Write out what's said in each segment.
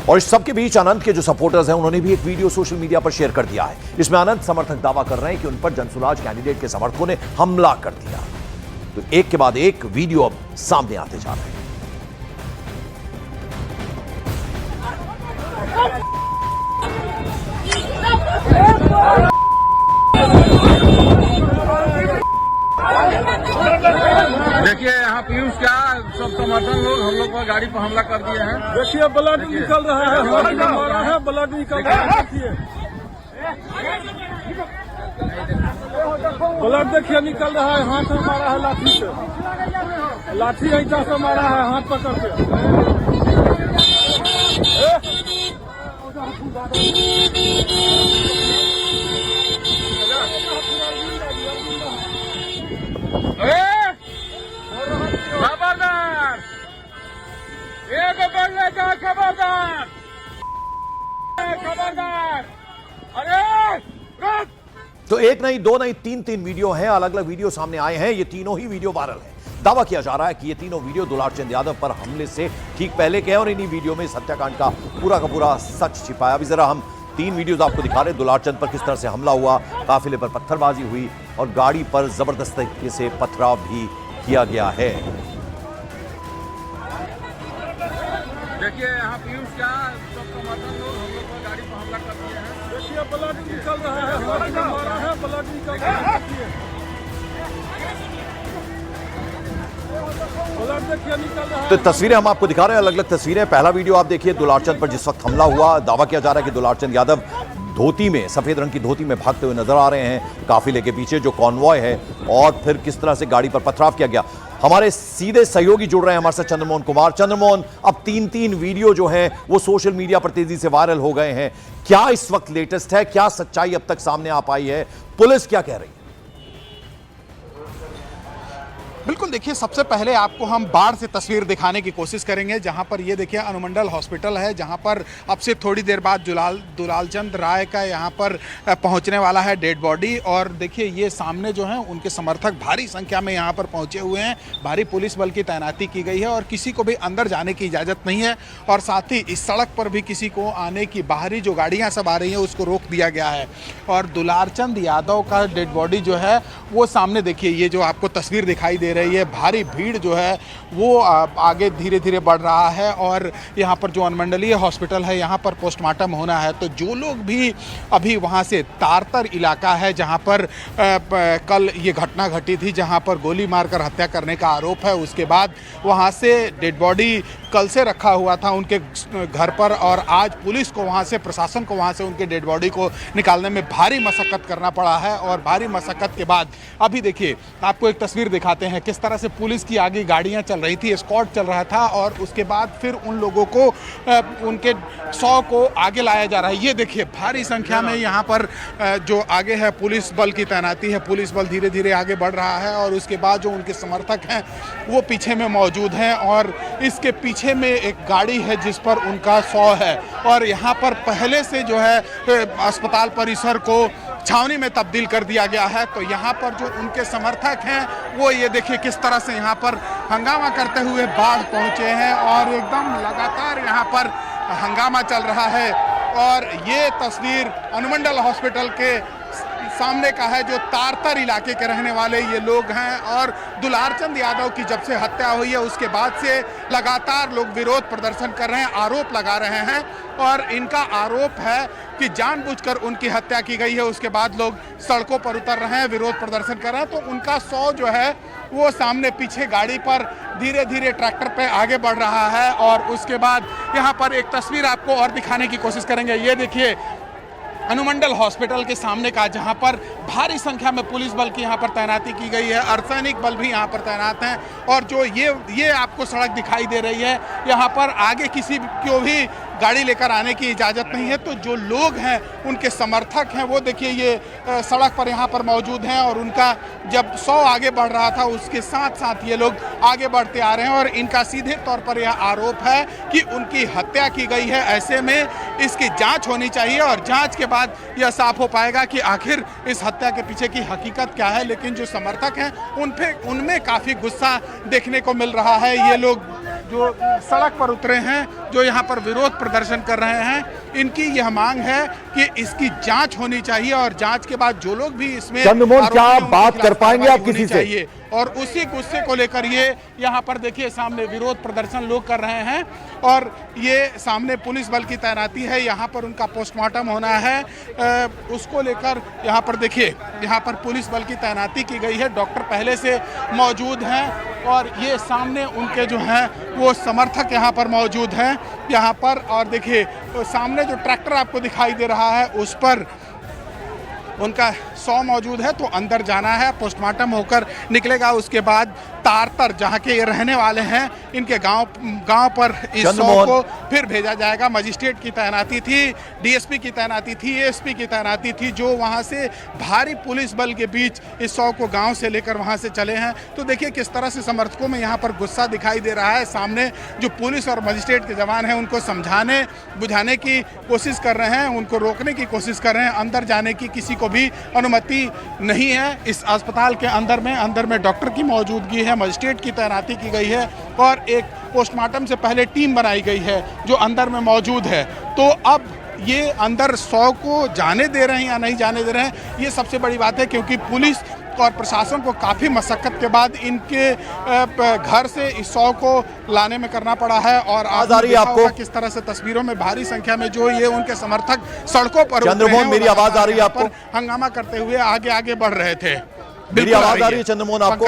और इस सबके बीच अनंत के जो सपोर्टर्स हैं उन्होंने भी एक वीडियो सोशल मीडिया पर शेयर कर दिया है। इसमें अनंत समर्थक दावा कर रहे हैं कि उन पर जनसुराज कैंडिडेट के समर्थकों ने हमला कर दिया। तो एक के बाद एक वीडियो अब सामने आते जा रहे हैं। देखिए यहाँ पीयूष क्या सब समर्थन लोग हम लोग पर गाड़ी पर हमला कर दिए हैं। देखिए ब्लड निकल रहा है, हमारा है ब्लड निकल रहा है। देखिए ब्लड देखिए निकल रहा है, हाथ में मारा है लाठी से, लाठी ऐसा से मारा है हाथ पकड़ के। खबरदार, एक बल्ले का खबरदार, खबरदार। अरे तो एक नहीं, दो नहीं, तीन वीडियो हैं, अलग अलग वीडियो सामने आए हैं। ये तीनों ही वीडियो वायरल हैं। दावा किया जा रहा है कि ये तीनों वीडियो दुलारचंद यादव पर हमले से ठीक पहले के हैं और इन्हीं वीडियो में इस हत्याकांड का पूरा सच छिपाया। अभी जरा हम 3 वीडियोस आपको दिखा रहे हैं। दुलारचंद पर किस तरह से हमला हुआ, काफिले पर पत्थरबाजी हुई और गाड़ी पर जबरदस्त तरीके से पथराव भी किया गया है। देखिए यहाँ पीयूष क्या सब समर्थन लोग हम लोग पर गाड़ी पर हमला कर दिए हैं। देखिए ब्लड निकल रहा है, हाथ में मारा है ब्लड निकल रहा है। ब्लड देखिए निकल रहा है। तो तस्वीरें हम आपको दिखा रहे हैं, अलग अलग तस्वीरें। पहला वीडियो आप देखिए दुलारचंद पर जिस वक्त हमला हुआ। दावा किया जा रहा है कि दुलारचंद यादव धोती में, सफेद रंग की धोती में भागते हुए नजर आ रहे हैं काफिले के पीछे जो कॉन्वॉय है, और फिर किस तरह से गाड़ी पर पथराव किया गया। हमारे सीधे सहयोगी जुड़ रहे हैं हमारे साथ चंद्रमोहन कुमार। चंद्रमोहन, अब 3 वीडियो जो हैं वो सोशल मीडिया पर तेजी से वायरल हो गए हैं। क्या इस वक्त लेटेस्ट है, क्या सच्चाई अब तक सामने आ पाई है, पुलिस क्या कह रही है? बिल्कुल, देखिए सबसे पहले आपको हम बाढ़ से तस्वीर दिखाने की कोशिश करेंगे, जहां पर ये देखिए अनुमंडल हॉस्पिटल है, जहां पर अब से थोड़ी देर बाद दुलालचंद राय का यहां पर पहुंचने वाला है डेड बॉडी। और देखिए ये सामने जो है उनके समर्थक भारी संख्या में यहां पर पहुंचे हुए हैं। भारी पुलिस बल की तैनाती की गई है और किसी को भी अंदर जाने की इजाज़त नहीं है। और साथ ही इस सड़क पर भी किसी को आने की, बाहरी जो गाड़ियाँ सब आ रही हैं उसको रोक दिया गया है। और दुलारचंद यादव का डेड बॉडी जो है वो सामने देखिए, ये जो आपको तस्वीर दिखाई दे रही है, भारी भीड़ जो है वो आगे धीरे धीरे बढ़ रहा है। और यहाँ पर जो अनुमंडलीय हॉस्पिटल है यहाँ पर पोस्टमार्टम होना है। तो जो लोग भी अभी वहाँ से तारतर इलाका है जहाँ पर कल ये घटना घटी थी, जहाँ पर गोली मारकर हत्या करने का आरोप है, उसके बाद वहाँ से डेड बॉडी कल से रखा हुआ था उनके घर पर, और आज पुलिस को वहाँ से, प्रशासन को वहाँ से उनके डेड बॉडी को निकालने में भारी मशक्कत करना पड़ा है। और भारी मशक्कत के बाद अभी देखिए आपको एक तस्वीर दिखाते हैं किस तरह से पुलिस की आगे गाड़ियां चल रही थी, एस्कॉर्ट चल रहा था, और उसके बाद फिर उन लोगों को उनके 100 को आगे लाया जा रहा है। ये देखिए भारी संख्या में यहाँ पर जो आगे है पुलिस बल की तैनाती है, पुलिस बल धीरे धीरे आगे बढ़ रहा है। और उसके बाद जो उनके समर्थक हैं वो पीछे में मौजूद हैं, और इसके पीछे में एक गाड़ी है जिस पर उनका 100 है। और यहाँ पर पहले से जो है अस्पताल परिसर को छावनी में तब्दील कर दिया गया है। तो यहाँ पर जो उनके समर्थक हैं वो ये देखिए किस तरह से यहाँ पर हंगामा करते हुए बाढ़ पहुँचे हैं, और एकदम लगातार यहाँ पर हंगामा चल रहा है। और ये तस्वीर अनुमंडल हॉस्पिटल के सामने का है, जो तारतर इलाके के रहने वाले ये लोग हैं। और दुलारचंद यादव की जब से हत्या हुई है उसके बाद से लगातार लोग विरोध प्रदर्शन कर रहे हैं, आरोप लगा रहे हैं। और इनका आरोप है कि जानबूझकर उनकी हत्या की गई है। उसके बाद लोग सड़कों पर उतर रहे हैं, विरोध प्रदर्शन कर रहे हैं। तो उनका 100 जो है वो सामने पीछे गाड़ी पर धीरे धीरे ट्रैक्टर पे आगे बढ़ रहा है। और उसके बाद यहाँ पर एक तस्वीर आपको और दिखाने की कोशिश करेंगे। ये देखिए अनुमंडल हॉस्पिटल के सामने का, जहां पर भारी संख्या में पुलिस बल की यहां पर तैनाती की गई है, अर्धसैनिक बल भी यहां पर तैनात हैं। और जो ये आपको सड़क दिखाई दे रही है, यहां पर आगे किसी को भी गाड़ी लेकर आने की इजाज़त नहीं है। तो जो लोग हैं उनके समर्थक हैं वो देखिए ये सड़क पर यहाँ पर मौजूद हैं। और उनका जब 100 आगे बढ़ रहा था उसके साथ साथ ये लोग आगे बढ़ते आ रहे हैं। और इनका सीधे तौर पर यह आरोप है कि उनकी हत्या की गई है। ऐसे में इसकी जांच होनी चाहिए और जांच के बाद यह साफ हो पाएगा कि आखिर इस हत्या के पीछे की हकीकत क्या है। लेकिन जो समर्थक हैं उनमें काफ़ी गुस्सा देखने को मिल रहा है। ये लोग जो सड़क पर उतरे हैं, जो यहाँ पर विरोध प्रदर्शन कर रहे हैं, इनकी यह मांग है कि इसकी जांच होनी चाहिए और जांच के बाद जो लोग भी इसमें चंद्रमोहन, क्या आप बात कर पाएंगे आप किसी से? और उसी गुस्से को लेकर ये यहाँ पर देखिए सामने विरोध प्रदर्शन लोग कर रहे हैं और ये सामने पुलिस बल की तैनाती है, यहाँ पर उनका पोस्टमार्टम होना है, उसको लेकर यहाँ पर देखिए यहाँ पर पुलिस बल की तैनाती की गई है, डॉक्टर पहले से मौजूद हैं और ये सामने उनके जो हैं वो समर्थक यहाँ पर मौजूद हैं यहाँ पर। और देखिए सामने जो ट्रैक्टर आपको दिखाई दे रहा है उस पर उनका 100 मौजूद है, तो अंदर जाना है, पोस्टमार्टम होकर निकलेगा, उसके बाद तारतर जहाँ के ये रहने वाले हैं इनके गांव पर इस 100 को फिर भेजा जाएगा। मजिस्ट्रेट की तैनाती थी, डीएसपी की तैनाती थी, एएसपी की तैनाती थी, जो वहाँ से भारी पुलिस बल के बीच इस 100 को गाँव से लेकर वहाँ से चले हैं। तो देखिए किस तरह से समर्थकों में यहाँ पर गुस्सा दिखाई दे रहा है। सामने जो पुलिस और मजिस्ट्रेट के जवान हैं उनको समझाने बुझाने की कोशिश कर रहे हैं, उनको रोकने की कोशिश कर रहे हैं, अंदर जाने की किसी को भी अनुमति नहीं है। इस अस्पताल के अंदर में डॉक्टर की मौजूदगी है, मजिस्ट्रेट की तैनाती की गई है और एक पोस्टमार्टम से पहले टीम बनाई गई है जो अंदर में मौजूद है। तो अब ये अंदर 100 को जाने दे रहे हैं या नहीं जाने दे रहे हैं, ये सबसे बड़ी बात है, क्योंकि पुलिस और प्रशासन को काफ़ी मशक्कत के बाद इनके घर से इस 100 को लाने में करना पड़ा है। और आपको किस तरह से तस्वीरों में भारी संख्या में जो ये उनके समर्थक सड़कों पर चंद्रमोहन, मेरी आवाज आ रही है आपको? हंगामा करते हुए आगे बढ़ रहे थे। मेरी आवाज आ रही है चंद्रमोहन आपको?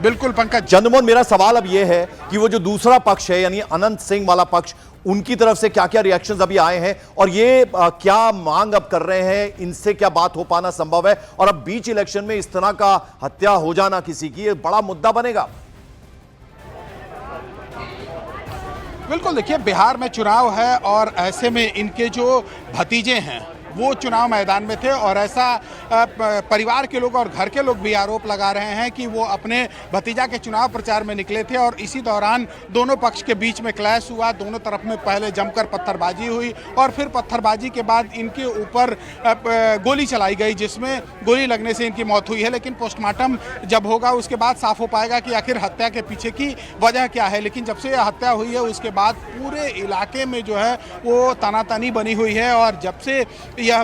बिल्कुल पंकज। चंद्रमोहन, मेरा सवाल अब यह है कि वो जो दूसरा पक्ष है यानी अनंत सिंह वाला पक्ष, उनकी तरफ से क्या क्या रिएक्शंस अभी आए हैं और ये क्या मांग अब कर रहे हैं, इनसे क्या बात हो पाना संभव है? और अब बीच इलेक्शन में इस तरह का हत्या हो जाना किसी की, ये बड़ा मुद्दा बनेगा। बिल्कुल, देखिए बिहार में चुनाव है और ऐसे में इनके जो भतीजे हैं वो चुनाव मैदान में थे और ऐसा परिवार के लोग और घर के लोग भी आरोप लगा रहे हैं कि वो अपने भतीजा के चुनाव प्रचार में निकले थे और इसी दौरान दोनों पक्ष के बीच में क्लैश हुआ। दोनों तरफ में पहले जमकर पत्थरबाजी हुई और फिर पत्थरबाजी के बाद इनके ऊपर गोली चलाई गई, जिसमें गोली लगने से इनकी मौत हुई है। लेकिन पोस्टमार्टम जब होगा उसके बाद साफ हो पाएगा कि आखिर हत्या के पीछे की वजह क्या है। लेकिन जब से यह हत्या हुई है उसके बाद पूरे इलाके में जो है वो तनातनी बनी हुई है और जब से यह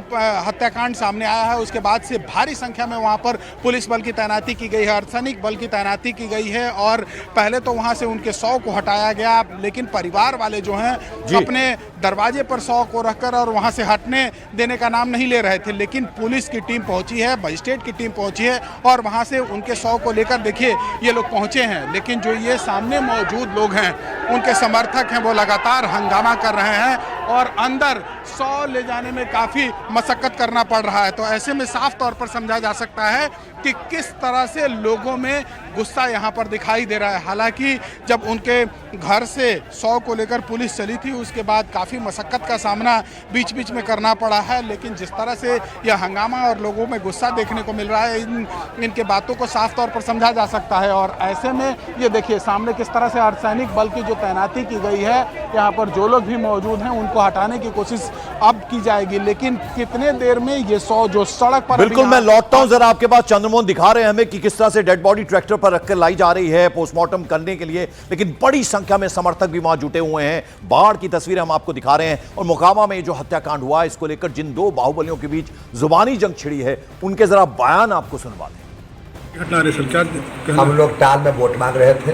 हत्याकांड सामने आया है उसके बाद से भारी संख्या में वहां पर पुलिस बल की तैनाती की गई है, अर्धसैनिक बल की तैनाती की गई है और पहले तो वहां से उनके 100 को हटाया गया, लेकिन परिवार वाले जो हैं अपने दरवाजे पर 100 को रखकर और वहां से हटने देने का नाम नहीं ले रहे थे। लेकिन पुलिस की टीम पहुंची है, मजिस्ट्रेट की टीम पहुंची है और वहां से उनके 100 को लेकर देखिए ये लोग पहुंचे हैं। लेकिन जो ये सामने मौजूद लोग हैं उनके समर्थक हैं वो लगातार हंगामा कर रहे हैं और अंदर 100 ले जाने में काफ़ी मशक्कत करना पड़ रहा है। तो ऐसे में साफ तौर पर समझा जा सकता है कि किस तरह से लोगों में गुस्सा यहाँ पर दिखाई दे रहा है। हालांकि जब उनके घर से 100 को लेकर पुलिस चली थी उसके बाद काफ़ी मशक्कत का सामना बीच बीच में करना पड़ा है, लेकिन जिस तरह से यह हंगामा और लोगों में गुस्सा देखने को मिल रहा है इनके बातों को साफ तौर पर समझा जा सकता है। और ऐसे में ये देखिए सामने किस तरह से अर्धसैनिक बल की जो तैनाती की गई है, यहाँ पर जो लोग भी मौजूद हैं उनको हटाने की कोशिश अब की जाएगी। लेकिन कितने देर में ये 100 जो सड़क पर, बिल्कुल मैं लौटता हूं जरा आपके पास। चंद्रमोहन दिखा रहे हैं हमें कि किस तरह से डेड बॉडी ट्रैक्टर पर रखकर लाई जा रही है पोस्टमार्टम करने के लिए, लेकिन बड़ी संख्या में समर्थक भी वहां जुटे हुए हैं। बाढ़ की तस्वीरें हम आपको दिखा रहे हैं और मोकामा में जो हत्याकांड हुआ इसको लेकर जिन दो बाहुबलियों के बीच जुबानी जंग छिड़ी है उनके जरा बयान आपको सुनवा दें। हम लोग टाल में वोट मांग रहे थे,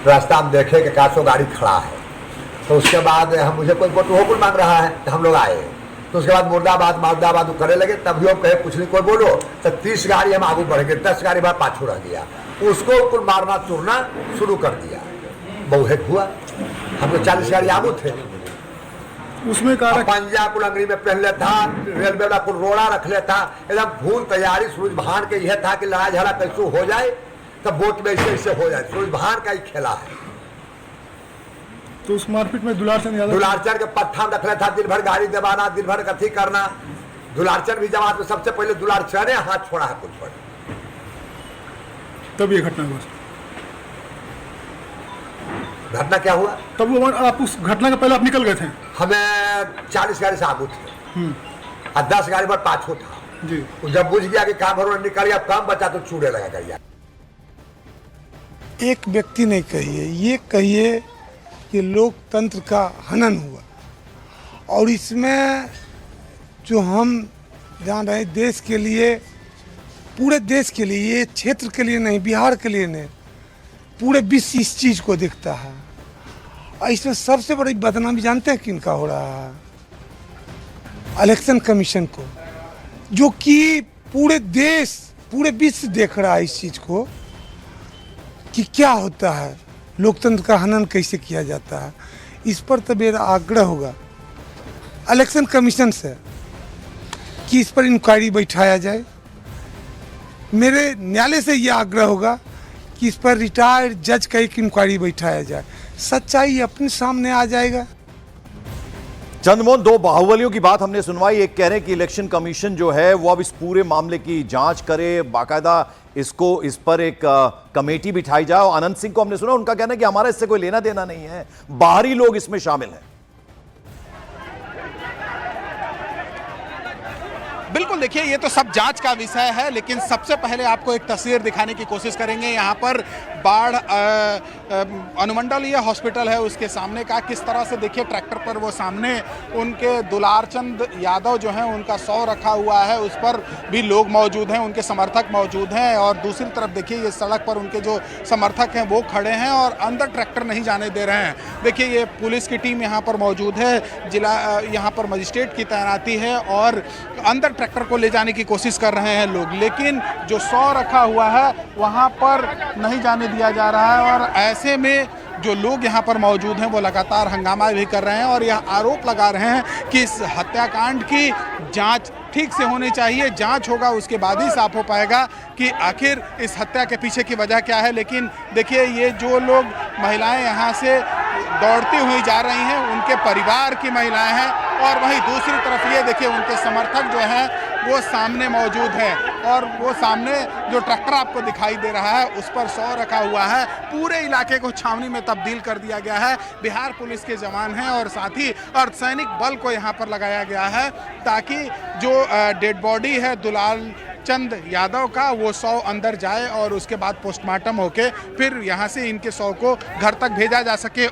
रास्ता में देखे कि 400 गाड़ी खड़ा है, तो उसके बाद हम मुझे कोई वोट मांग रहा है तो हम लोग आए। तो उसके बाद मुर्दाबाद करे लगे, तब भी कहे कुछ नहीं कोई बोलो, तो 30 गाड़ी हम आगे बढ़ गए, 10 गाड़ी बाद पाछू रह गया, उसको कुल मारना चूरना शुरू कर दिया। बहुत हुआ, हम लोग 40 गाड़ी आगू थे, उसमें पंजा को लंगड़ी में पहन ले था, रेलवे वाला को रोड़ा रख ले था, एकदम फूल तैयारी सूरज भान के यह था कि लड़ाई झगड़ा कैसे हो जाए तब वोट में ऐसे हो जाए, सूरज भान का ही खेला है। तो उस मारपीट में दुलारचंद के पत्थर रख ले था, दिन भर गाड़ी दबाना, दिन भर कथी करना। दुलारचंद भी जमात में सबसे पहले दुलारचंद हाथ छोड़ा है कुछ पर, तब ये घटना हुआ। घटना क्या हुआ तब वो आप उस घटना के पहले आप निकल गए थे? हमें 40 गाड़ी से आगू थे और 10 गाड़ी पर पाछू था जी। जब बुझ गया कि काम भर निकल गया, काम बचा तो चूड़े लगा कर। एक व्यक्ति नहीं कहिए, ये कहिए कि लोकतंत्र का हनन हुआ। और इसमें जो हम जान रहे हैं, देश के लिए, पूरे देश के लिए, ये क्षेत्र के लिए नहीं, बिहार के लिए नहीं, पूरे विश्व इस चीज़ को देखता है। और इसमें सबसे बड़ी बदनामी जानते हैं किनका हो रहा है? इलेक्शन कमीशन को, जो कि पूरे देश, पूरे विश्व देख रहा है इस चीज़ को कि क्या होता है, लोकतंत्र का हनन कैसे किया जाता है। इस पर तो मेरा आग्रह होगा इलेक्शन कमीशन से कि इस पर इंक्वायरी बैठाया जाए। मेरे न्यायालय से यह आग्रह होगा कि इस पर रिटायर्ड जज का एक इंक्वायरी बैठाया जाए, सच्चाई अपने सामने आ जाएगा। चंद्रमोहन, दो बाहुबलियों की बात हमने सुनवाई। एक कह रहे हैं कि इलेक्शन कमीशन जो है वो अब इस पूरे मामले की जांच करे, बाकायदा इस पर एक कमेटी बिठाई जाए। और अनंत सिंह को हमने सुना, उनका कहना है कि हमारा इससे कोई लेना देना नहीं है, बाहरी लोग इसमें शामिल हैं। बिल्कुल, देखिए ये तो सब जांच का विषय है, लेकिन सबसे पहले आपको एक तस्वीर दिखाने की कोशिश करेंगे। यहाँ पर बाढ़ अनुमंडलीय हॉस्पिटल है, उसके सामने का किस तरह से देखिए ट्रैक्टर पर वो सामने उनके दुलारचंद यादव जो हैं उनका 100 रखा हुआ है, उस पर भी लोग मौजूद हैं, उनके समर्थक मौजूद हैं। और दूसरी तरफ देखिए ये सड़क पर उनके जो समर्थक हैं वो खड़े हैं और अंदर ट्रैक्टर नहीं जाने दे रहे हैं। देखिए ये पुलिस की टीम यहाँ पर मौजूद है, जिला यहाँ पर मजिस्ट्रेट की तैनाती है और अंदर ट्रैक्टर को ले जाने की कोशिश कर रहे हैं लोग, लेकिन जो 100 रखा हुआ है वहाँ पर नहीं जाने दिया जा रहा है। और ऐसे में जो लोग यहाँ पर मौजूद हैं वो लगातार हंगामा भी कर रहे हैं और यह आरोप लगा रहे हैं कि इस हत्याकांड की जांच ठीक से होनी चाहिए। जांच होगा उसके बाद ही साफ हो पाएगा कि आखिर इस हत्या के पीछे की वजह क्या है। लेकिन देखिए ये जो लोग महिलाएं यहाँ से दौड़ती हुई जा रही हैं, उनके परिवार की महिलाएं हैं, और वहीं दूसरी तरफ ये देखिए उनके समर्थक जो हैं वो सामने मौजूद हैं। और वो सामने जो ट्रैक्टर आपको दिखाई दे रहा है उस पर 100 रखा हुआ है। पूरे इलाके को छावनी में तब्दील कर दिया गया है। बिहार पुलिस के जवान हैं और साथ ही अर्धसैनिक बल को यहाँ पर लगाया गया है ताकि जो डेड बॉडी है दुलाल चंद यादव का वो 100 अंदर जाए और उसके बाद पोस्टमार्टम होके फिर यहाँ से इनके 100 को घर तक भेजा जा सके।